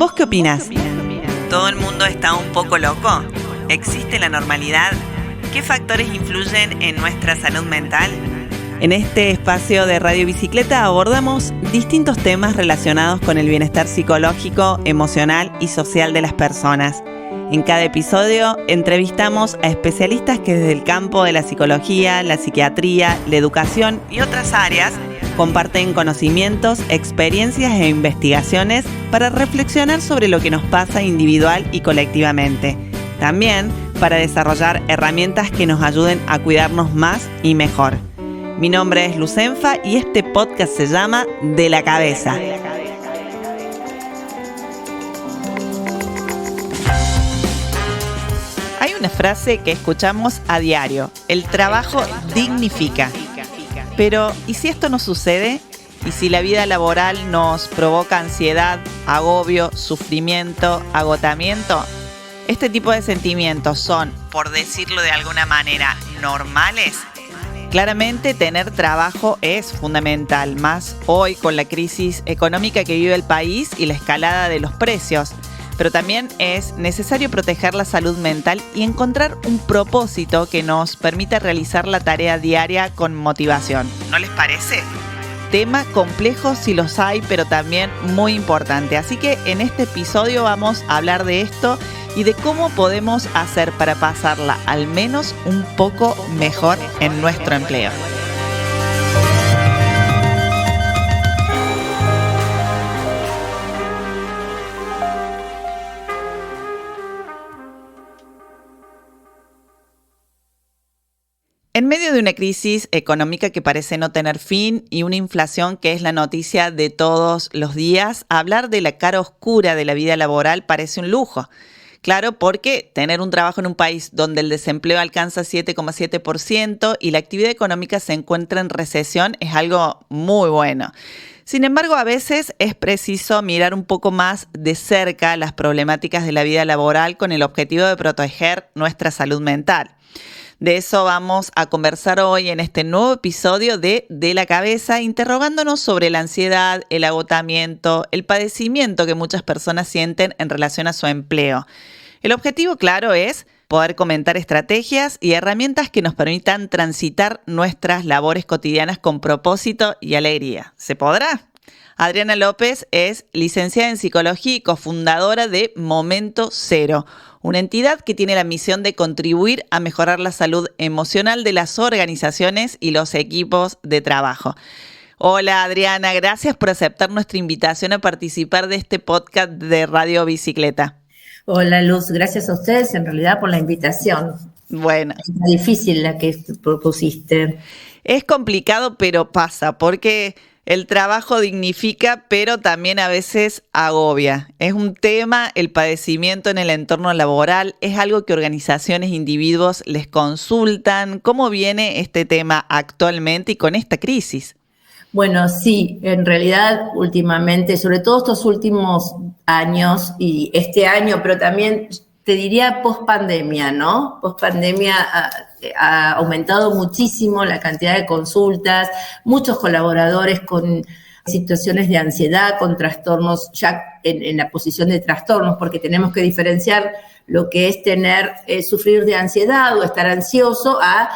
¿Vos qué opinás? ¿Todo el mundo está un poco loco? ¿Existe la normalidad? ¿Qué factores influyen en nuestra salud mental? En este espacio de Radio Bicicleta abordamos distintos temas relacionados con el bienestar psicológico, emocional y social de las personas. En cada episodio entrevistamos a especialistas que desde el campo de la psicología, la psiquiatría, la educación y otras áreas comparten conocimientos, experiencias e investigaciones para reflexionar sobre lo que nos pasa individual y colectivamente. También para desarrollar herramientas que nos ayuden a cuidarnos más y mejor. Mi nombre es Lucenfa y este podcast se llama De la Cabeza. Hay una frase que escuchamos a diario: el trabajo dignifica. Pero, ¿y si esto no sucede? ¿Y si la vida laboral nos provoca ansiedad, agobio, sufrimiento, agotamiento? ¿Este tipo de sentimientos son, por decirlo de alguna manera, normales? Claramente tener trabajo es fundamental, más hoy con la crisis económica que vive el país y la escalada de los precios. Pero también es necesario proteger la salud mental y encontrar un propósito que nos permita realizar la tarea diaria con motivación. ¿No les parece? Tema complejo si los hay, pero también muy importante. Así que en este episodio vamos a hablar de esto y de cómo podemos hacer para pasarla al menos un poco mejor en nuestro empleo. En medio de una crisis económica que parece no tener fin y una inflación que es la noticia de todos los días, hablar de la cara oscura de la vida laboral parece un lujo. Claro, porque tener un trabajo en un país donde el desempleo alcanza 7,7% y la actividad económica se encuentra en recesión es algo muy bueno. Sin embargo, a veces es preciso mirar un poco más de cerca las problemáticas de la vida laboral con el objetivo de proteger nuestra salud mental. De eso vamos a conversar hoy en este nuevo episodio de la Cabeza, interrogándonos sobre la ansiedad, el agotamiento, el padecimiento que muchas personas sienten en relación a su empleo. El objetivo, claro, es poder comentar estrategias y herramientas que nos permitan transitar nuestras labores cotidianas con propósito y alegría. ¿Se podrá? Adriana López es licenciada en Psicología y cofundadora de Momento Cero, una entidad que tiene la misión de contribuir a mejorar la salud emocional de las organizaciones y los equipos de trabajo. Hola Adriana, gracias por aceptar nuestra invitación a participar de este podcast de Radio Bicicleta. Hola Luz, gracias a ustedes en realidad por la invitación. Bueno. Es difícil la que propusiste. Es complicado, pero pasa, porque el trabajo dignifica, pero también a veces agobia. Es un tema, el padecimiento en el entorno laboral, es algo que organizaciones e individuos les consultan. ¿Cómo viene este tema actualmente y con esta crisis? Bueno, sí, en realidad últimamente, sobre todo estos últimos años y este año, pero también te diría post-pandemia, ¿no? Post-pandemia ha aumentado muchísimo la cantidad de consultas, muchos colaboradores con situaciones de ansiedad, con trastornos, ya en la posición de trastornos, porque tenemos que diferenciar lo que es sufrir de ansiedad o estar ansioso a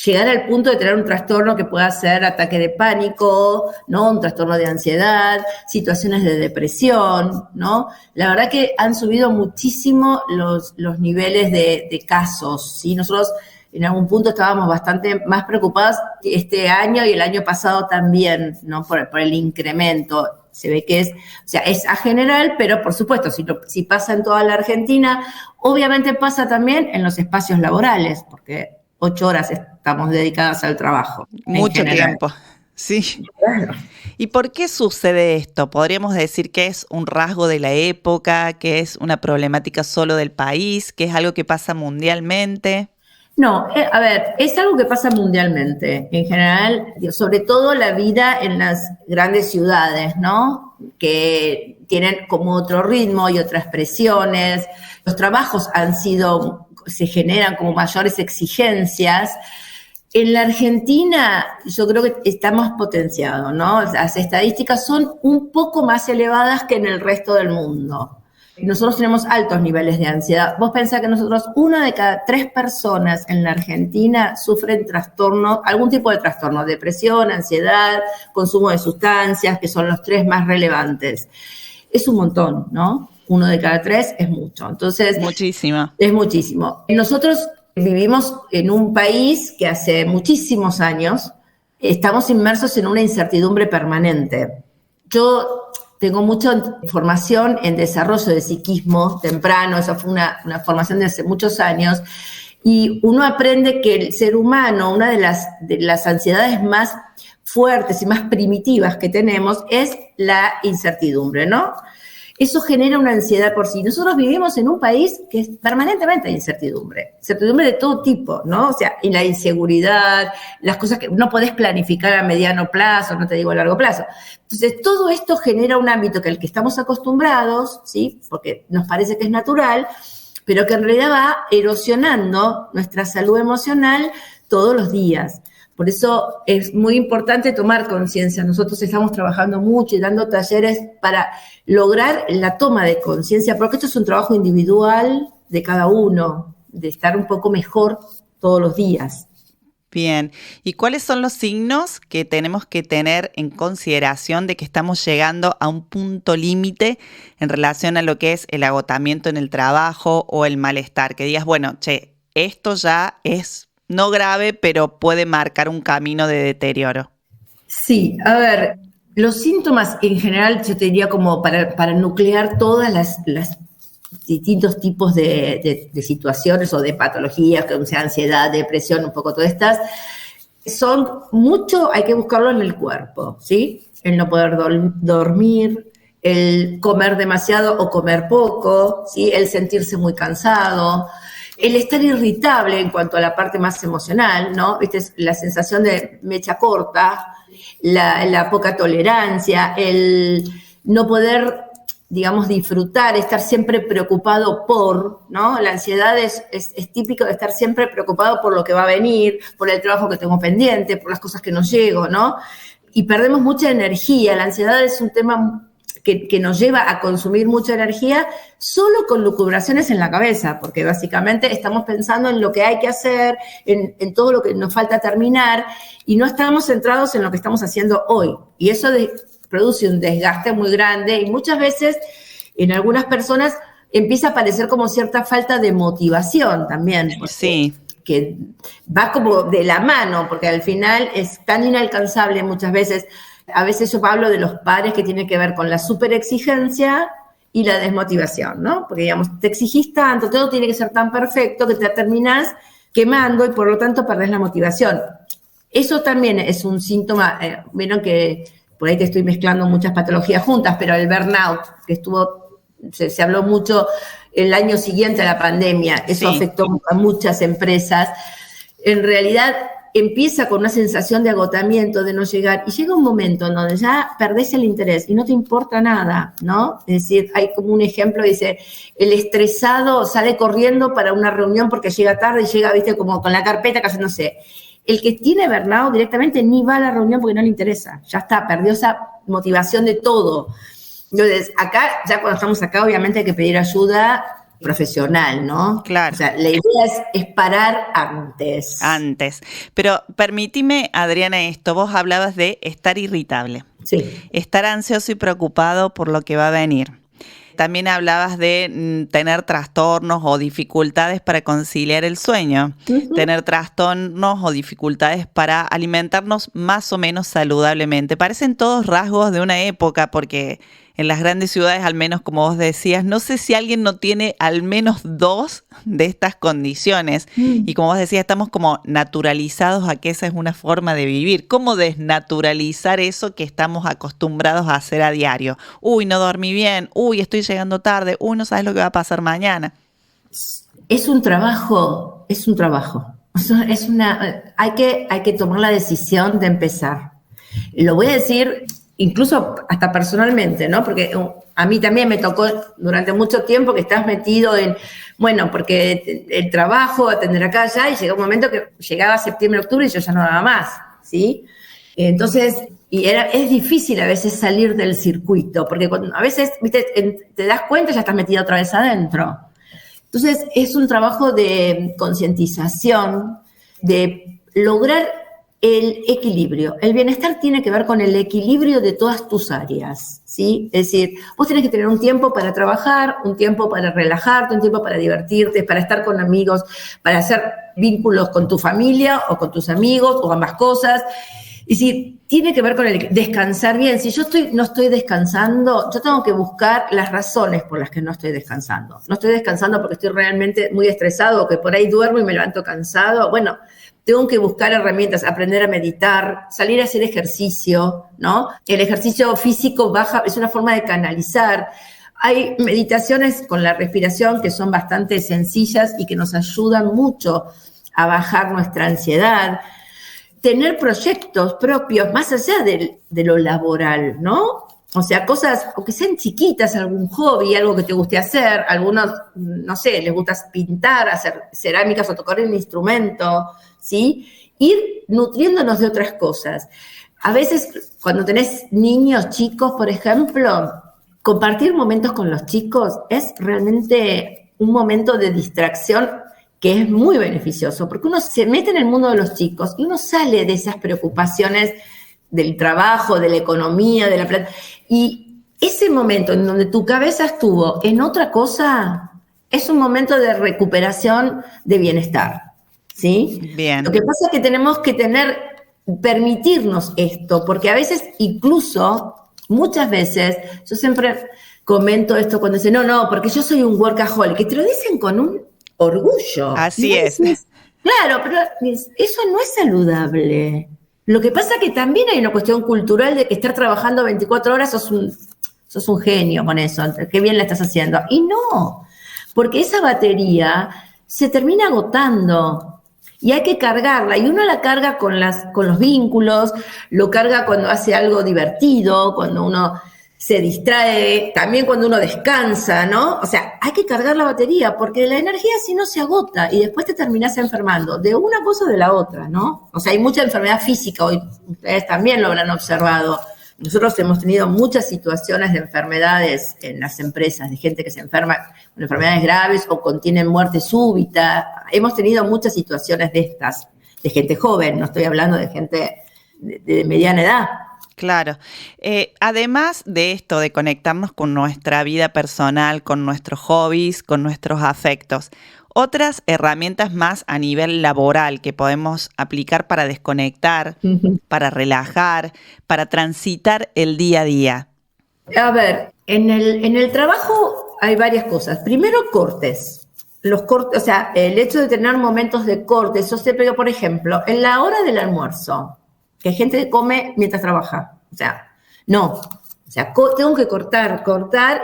llegar al punto de tener un trastorno que pueda ser ataque de pánico, ¿no? Un trastorno de ansiedad, situaciones de depresión, ¿no? La verdad que han subido muchísimo los niveles de casos, ¿sí? Nosotros en algún punto estábamos bastante más preocupados este año y el año pasado también, ¿no? Por el incremento. Se ve que es a general, pero por supuesto, si pasa en toda la Argentina, obviamente pasa también en los espacios laborales, porque 8 horas estamos dedicadas al trabajo. Mucho tiempo, sí. Claro. ¿Y por qué sucede esto? ¿Podríamos decir que es un rasgo de la época, que es una problemática solo del país, que es algo que pasa mundialmente? No, a ver, es algo que pasa mundialmente, en general, sobre todo la vida en las grandes ciudades, ¿no? Que tienen como otro ritmo y otras presiones. Los trabajos se generan como mayores exigencias En la Argentina yo creo que estamos potenciados, ¿no? Las estadísticas son un poco más elevadas que en el resto del mundo. Nosotros tenemos altos niveles de ansiedad. Vos pensás que nosotros, 1 de cada 3 personas en la Argentina sufren trastorno, algún tipo de trastorno, depresión, ansiedad, consumo de sustancias, que son los 3 más relevantes. Es un montón, ¿no? 1 de cada 3 es mucho. Entonces, muchísimo. Es muchísimo. Nosotros vivimos en un país que hace muchísimos años estamos inmersos en una incertidumbre permanente. Yo tengo mucha formación en desarrollo de psiquismo temprano, esa fue una formación de hace muchos años, y uno aprende que el ser humano, una de las ansiedades más fuertes y más primitivas que tenemos es la incertidumbre, ¿no? Eso genera una ansiedad por sí. Nosotros vivimos en un país que es permanentemente de incertidumbre de todo tipo, ¿no? O sea, en la inseguridad, las cosas que no podés planificar a mediano plazo, no te digo a largo plazo. Entonces, todo esto genera un ámbito que al que estamos acostumbrados, ¿sí? Porque nos parece que es natural, pero que en realidad va erosionando nuestra salud emocional todos los días. Por eso es muy importante tomar conciencia. Nosotros estamos trabajando mucho y dando talleres para lograr la toma de conciencia, porque esto es un trabajo individual de cada uno, de estar un poco mejor todos los días. Bien, ¿y cuáles son los signos que tenemos que tener en consideración de que estamos llegando a un punto límite en relación a lo que es el agotamiento en el trabajo o el malestar? Que digas, bueno, esto ya es no grave, pero puede marcar un camino de deterioro. Sí, a ver, los síntomas en general, yo te diría como para nuclear todas las distintos tipos de situaciones o de patologías, como sea ansiedad, depresión, un poco todas estas, son mucho, hay que buscarlo en el cuerpo, ¿sí? El no poder dormir, el comer demasiado o comer poco, ¿sí? El sentirse muy cansado, el estar irritable en cuanto a la parte más emocional, ¿no? ¿Viste? La sensación de mecha corta, la poca tolerancia, el no poder, digamos, disfrutar, estar siempre preocupado por, ¿no? La ansiedad es típico de estar siempre preocupado por lo que va a venir, por el trabajo que tengo pendiente, por las cosas que no llego, ¿no? Y perdemos mucha energía. La ansiedad es un tema que nos lleva a consumir mucha energía solo con lucubraciones en la cabeza, porque básicamente estamos pensando en lo que hay que hacer, en todo lo que nos falta terminar, y no estamos centrados en lo que estamos haciendo hoy. Y eso produce un desgaste muy grande, y muchas veces en algunas personas empieza a aparecer como cierta falta de motivación también. Sí. Que va como de la mano, porque al final es tan inalcanzable muchas veces. A veces yo hablo de los padres que tienen que ver con la superexigencia y la desmotivación, ¿no? Porque, digamos, te exigís tanto, todo tiene que ser tan perfecto que te terminás quemando y por lo tanto perdés la motivación. Eso también es un síntoma, vieron que por ahí te estoy mezclando muchas patologías juntas, pero el burnout, que se habló mucho el año siguiente a la pandemia, eso sí afectó a muchas empresas. En realidad empieza con una sensación de agotamiento, de no llegar, y llega un momento en donde ya perdés el interés y no te importa nada, ¿no? Es decir, hay como un ejemplo, dice, el estresado sale corriendo para una reunión porque llega tarde y llega, viste, como con la carpeta cayéndose. El que tiene burnout directamente ni va a la reunión porque no le interesa, ya está, perdió esa motivación de todo. Entonces, acá, ya cuando estamos acá, obviamente hay que pedir ayuda profesional, ¿no? Claro. O sea, la idea es parar antes. Pero permíteme, Adriana, esto, vos hablabas de estar irritable. Sí. Estar ansioso y preocupado por lo que va a venir. También hablabas de tener trastornos o dificultades para conciliar el sueño, tener trastornos o dificultades para alimentarnos más o menos saludablemente. Parecen todos rasgos de una época porque en las grandes ciudades, al menos como vos decías, no sé si alguien no tiene al menos 2 de estas condiciones. Y como vos decías, estamos como naturalizados a que esa es una forma de vivir. ¿Cómo desnaturalizar eso que estamos acostumbrados a hacer a diario? Uy, no dormí bien. Uy, estoy llegando tarde. Uy, no sabes lo que va a pasar mañana. Es un trabajo. Hay que tomar la decisión de empezar. Lo voy a decir incluso hasta personalmente, ¿no? Porque a mí también me tocó durante mucho tiempo que estás metido en, bueno, porque el trabajo, atender acá, allá, y llegó un momento que llegaba septiembre, octubre y yo ya no daba más, ¿sí? Entonces, es difícil a veces salir del circuito, porque a veces, viste, te das cuenta y ya estás metido otra vez adentro. Entonces, es un trabajo de concientización, de lograr el equilibrio. El bienestar tiene que ver con el equilibrio de todas tus áreas, ¿sí? Es decir, vos tenés que tener un tiempo para trabajar, un tiempo para relajarte, un tiempo para divertirte, para estar con amigos, para hacer vínculos con tu familia o con tus amigos o ambas cosas. Es decir, tiene que ver con el descansar bien. Si yo no estoy descansando, yo tengo que buscar las razones por las que no estoy descansando. No estoy descansando porque estoy realmente muy estresado o que por ahí duermo y me levanto cansado. Bueno, tengo que buscar herramientas, aprender a meditar, salir a hacer ejercicio, ¿no? El ejercicio físico es una forma de canalizar. Hay meditaciones con la respiración que son bastante sencillas y que nos ayudan mucho a bajar nuestra ansiedad. Tener proyectos propios más allá de lo laboral, ¿no? O sea, cosas, o que sean chiquitas, algún hobby, algo que te guste hacer, algunos, no sé, les gusta pintar, hacer cerámicas o tocar un instrumento, ¿sí? Ir nutriéndonos de otras cosas. A veces, cuando tenés niños chicos, por ejemplo, compartir momentos con los chicos es realmente un momento de distracción que es muy beneficioso, porque uno se mete en el mundo de los chicos y uno sale de esas preocupaciones del trabajo, de la economía, de la plata. Y ese momento en donde tu cabeza estuvo en otra cosa es un momento de recuperación de bienestar, ¿sí? Bien. Lo que pasa es que tenemos que permitirnos esto, porque a veces, incluso, muchas veces, yo siempre comento esto cuando dicen, no, porque yo soy un workaholic, que te lo dicen con un orgullo. Así es. Claro, pero eso no es saludable. Lo que pasa es que también hay una cuestión cultural de que estar trabajando 24 horas sos un genio con eso, qué bien la estás haciendo. Y no, porque esa batería se termina agotando y hay que cargarla. Y uno la carga con los vínculos, lo carga cuando hace algo divertido, cuando uno se distrae, también cuando uno descansa, ¿no? O sea, hay que cargar la batería porque la energía si no se agota y después te terminás enfermando de una cosa o de la otra, ¿no? O sea, hay mucha enfermedad física, hoy ustedes también lo habrán observado. Nosotros hemos tenido muchas situaciones de enfermedades en las empresas, de gente que se enferma con enfermedades graves o contienen muerte súbita. Hemos tenido muchas situaciones de estas, de gente joven, no estoy hablando de gente de mediana edad. Claro. Además de esto, de conectarnos con nuestra vida personal, con nuestros hobbies, con nuestros afectos, otras herramientas más a nivel laboral que podemos aplicar para desconectar, para relajar, para transitar el día a día. A ver, en el trabajo hay varias cosas. Primero, cortes. Los cortes, o sea, el hecho de tener momentos de cortes. Yo sé, pero por ejemplo, en la hora del almuerzo, que hay gente que come mientras trabaja. O sea, no. O sea, tengo que cortar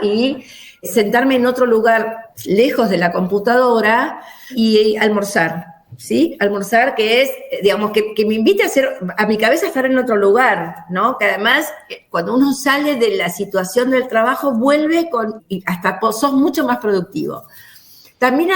y sentarme en otro lugar lejos de la computadora y almorzar, ¿sí? Almorzar que es, digamos, que me invite a mi cabeza a estar en otro lugar, ¿no? Que además, cuando uno sale de la situación del trabajo, vuelve y hasta sos mucho más productivo. También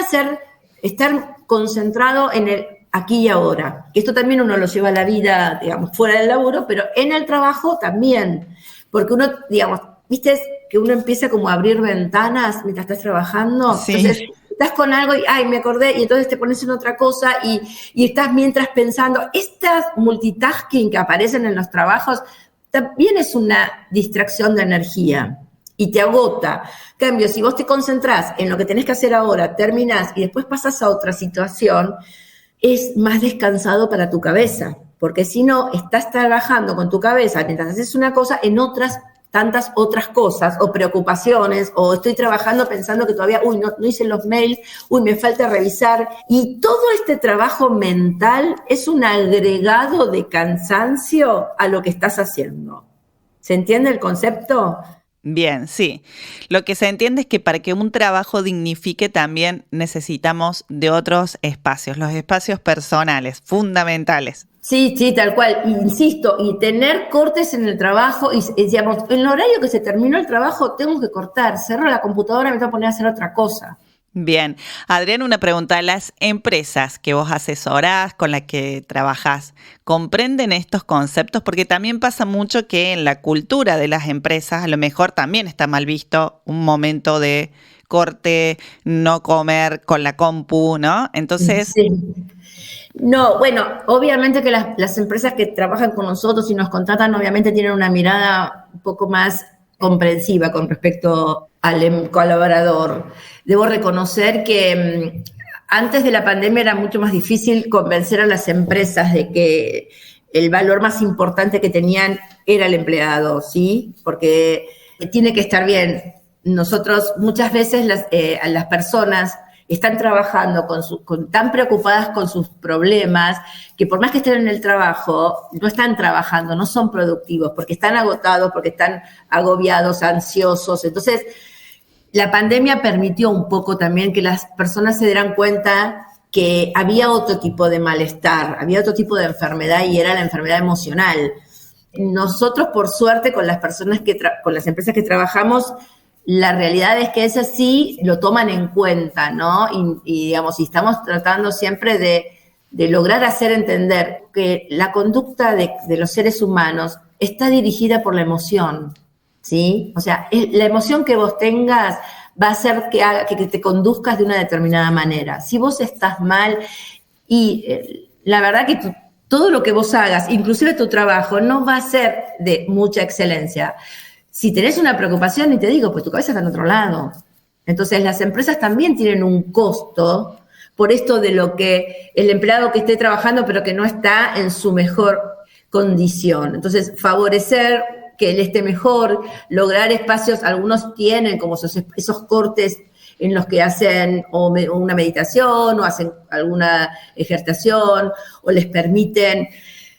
estar concentrado en el aquí y ahora. Esto también uno lo lleva a la vida, digamos, fuera del laburo, pero en el trabajo también. Porque uno, digamos, ¿viste que uno empieza como a abrir ventanas mientras estás trabajando? Sí. Entonces, estás con algo y, me acordé, y entonces te pones en otra cosa y estás mientras pensando. Estas multitasking que aparecen en los trabajos también es una distracción de energía y te agota. En cambio, si vos te concentrás en lo que tenés que hacer ahora, terminás y después pasás a otra situación, es más descansado para tu cabeza, porque si no, estás trabajando con tu cabeza mientras haces una cosa en tantas otras cosas, o preocupaciones, o estoy trabajando pensando que todavía, no hice los mails, me falta revisar, y todo este trabajo mental es un agregado de cansancio a lo que estás haciendo. ¿Se entiende el concepto? Bien, sí. Lo que se entiende es que para que un trabajo dignifique también necesitamos de otros espacios, los espacios personales, fundamentales. Sí, sí, tal cual. Insisto, y tener cortes en el trabajo, y digamos, en el horario que se terminó el trabajo, tengo que cortar, cerro la computadora y me tengo que poner a hacer otra cosa. Bien. Adrián, una pregunta. ¿Las empresas que vos asesorás, con las que trabajás, comprenden estos conceptos? Porque también pasa mucho que en la cultura de las empresas a lo mejor también está mal visto un momento de corte, no comer con la compu, ¿no? Entonces, Sí. No, bueno, obviamente que las empresas que trabajan con nosotros y nos contratan, obviamente tienen una mirada un poco más comprensiva con respecto al colaborador. Debo reconocer que antes de la pandemia era mucho más difícil convencer a las empresas de que el valor más importante que tenían era el empleado, ¿sí? Porque tiene que estar bien. Nosotros muchas veces a las personas están trabajando tan preocupadas con sus problemas, que por más que estén en el trabajo, no están trabajando, no son productivos, porque están agotados, porque están agobiados, ansiosos. Entonces, la pandemia permitió un poco también que las personas se dieran cuenta que había otro tipo de malestar, había otro tipo de enfermedad y era la enfermedad emocional. Nosotros, por suerte, con las personas con las empresas que trabajamos, la realidad es que eso sí lo toman en cuenta, ¿no? Y digamos, y estamos tratando siempre de lograr hacer entender que la conducta de los seres humanos está dirigida por la emoción, ¿sí? O sea, la emoción que vos tengas va a hacer que te conduzcas de una determinada manera. Si vos estás mal y la verdad que todo lo que vos hagas, inclusive tu trabajo, no va a ser de mucha excelencia. Si tenés una preocupación, y te digo, pues tu cabeza está en otro lado. Entonces, las empresas también tienen un costo por esto de lo que el empleado que esté trabajando, pero que no está en su mejor condición. Entonces, favorecer que él esté mejor, lograr espacios, algunos tienen como esos cortes en los que hacen una meditación o hacen alguna ejercitación o les permiten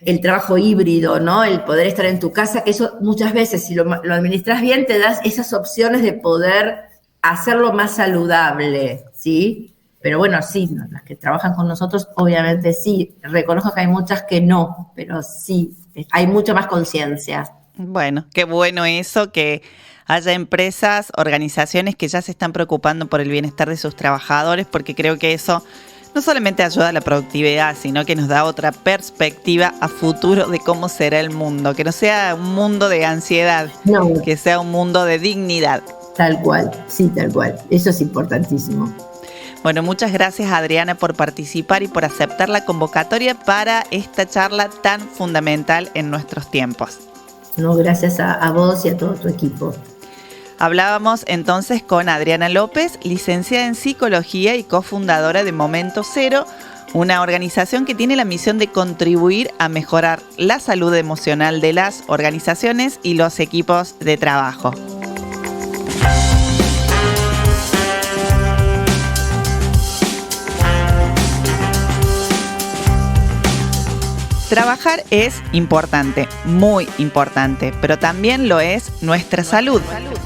el trabajo híbrido, ¿no? El poder estar en tu casa, que eso muchas veces, si lo administras bien, te das esas opciones de poder hacerlo más saludable, ¿sí? Pero bueno, sí, ¿no? Las que trabajan con nosotros, obviamente sí. Reconozco que hay muchas que no, pero sí, hay mucha más conciencia. Bueno, qué bueno eso, que haya empresas, organizaciones que ya se están preocupando por el bienestar de sus trabajadores, porque creo que eso no solamente ayuda a la productividad, sino que nos da otra perspectiva a futuro de cómo será el mundo. Que no sea un mundo de ansiedad, no, que sea un mundo de dignidad. Tal cual, sí, tal cual. Eso es importantísimo. Bueno, muchas gracias, Adriana, por participar y por aceptar la convocatoria para esta charla tan fundamental en nuestros tiempos. No, gracias a vos y a todo tu equipo. Hablábamos entonces con Adriana López, licenciada en Psicología y cofundadora de Momento Cero, una organización que tiene la misión de contribuir a mejorar la salud emocional de las organizaciones y los equipos de trabajo. Trabajar es importante, muy importante, pero también lo es nuestra salud.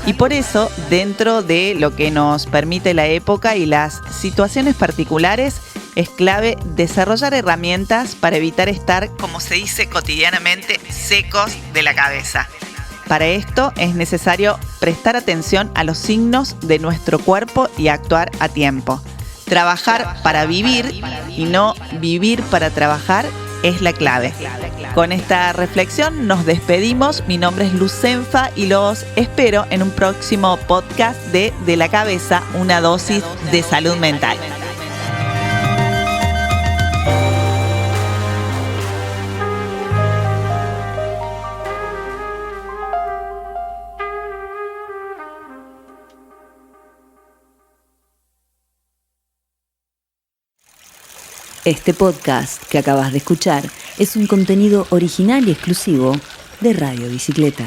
Y por eso, dentro de lo que nos permite la época y las situaciones particulares, es clave desarrollar herramientas para evitar estar, como se dice cotidianamente, secos de la cabeza. Para esto es necesario prestar atención a los signos de nuestro cuerpo y actuar a tiempo. Trabajar para vivir y no vivir para trabajar es la clave. Con esta reflexión nos despedimos. Mi nombre es Luz Senfa y los espero en un próximo podcast de la Cabeza, una dosis de salud mental. Este podcast que acabas de escuchar es un contenido original y exclusivo de Radio Bicicleta.